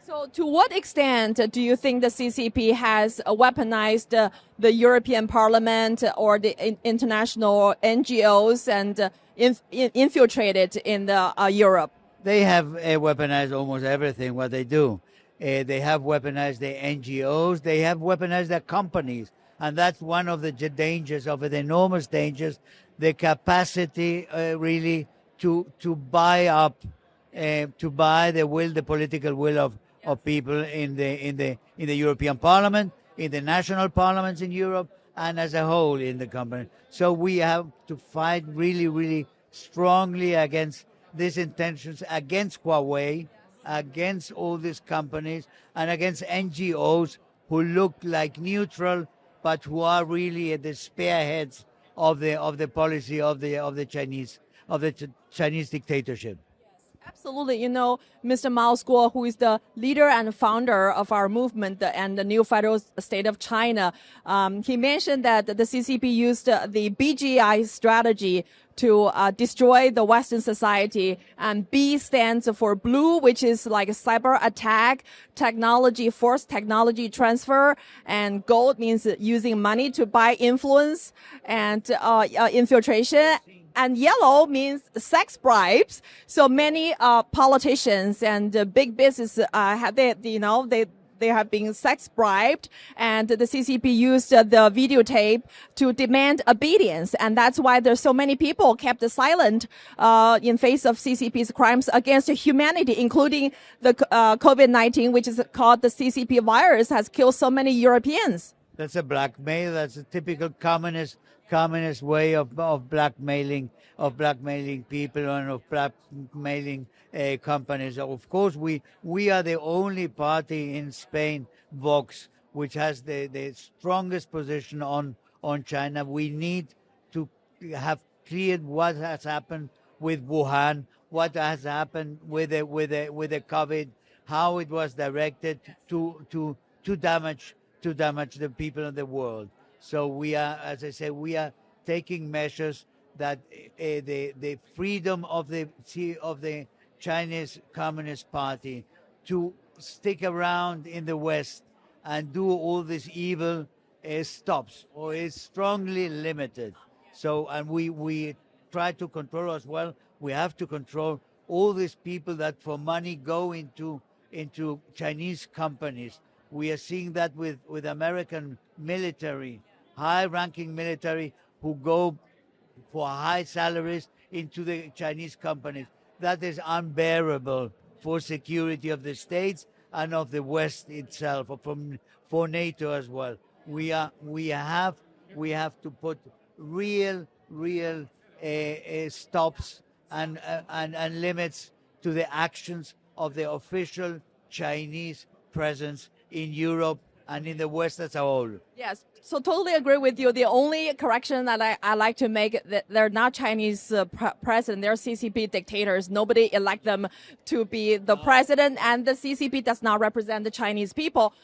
So to what extent do you think the CCP has weaponized the European Parliament or the international NGOs and infiltrated in Europe? They have weaponized almost everything what they do. They have weaponized the NGOs. They have weaponized their companies. And that's one of the dangers, of the enormous dangers, the capacity really to buy up, to buy the political will of people in the European Parliament, in the national parliaments in Europe, and as a whole in the company. So we have to fight really, really strongly against these intentions, against Huawei, against all these companies, and against NGOs who look like neutral, but who are really at the spearheads of the policy of the Chinese dictatorship. Absolutely. You know, Mr. Mao Guo, who is the leader and founder of our movement and the new federal state of China, he mentioned that the CCP used the BGI strategy to destroy the Western society. And B stands for blue, which is like a cyber attack, technology, forced technology transfer. And gold means using money to buy influence and infiltration. And yellow means sex bribes. So many politicians and big business they have been sex bribed, and the CCP used the videotape to demand obedience, and that's why there's so many people kept silent in face of CCP's crimes against humanity, including the COVID-19, which is called the CCP virus, has killed so many Europeans. That's a blackmail. That's a typical communist way of blackmailing people and of blackmailing companies. Of course, we are the only party in Spain, Vox, which has the strongest position on China. We need to have cleared what has happened with Wuhan, what has happened with the COVID, how it was directed to damage the people of the world. So we are, as I say, we are taking measures that the freedom of the Chinese Communist Party to stick around in the West and do all this evil stops or is strongly limited. So, and we try to control as well. We have to control all these people that for money go into Chinese companies. We are seeing that with American military, high-ranking military who go for high salaries into the Chinese companies. That is unbearable for security of the states and of the West itself, or for NATO as well. We have to put real stops and limits to the actions of the official Chinese presence in Europe and in the West as a whole. Yes, so totally agree with you. The only correction that I like to make, that they're not Chinese president, they're CCP dictators. Nobody elect them to be the president, and the CCP does not represent the Chinese people.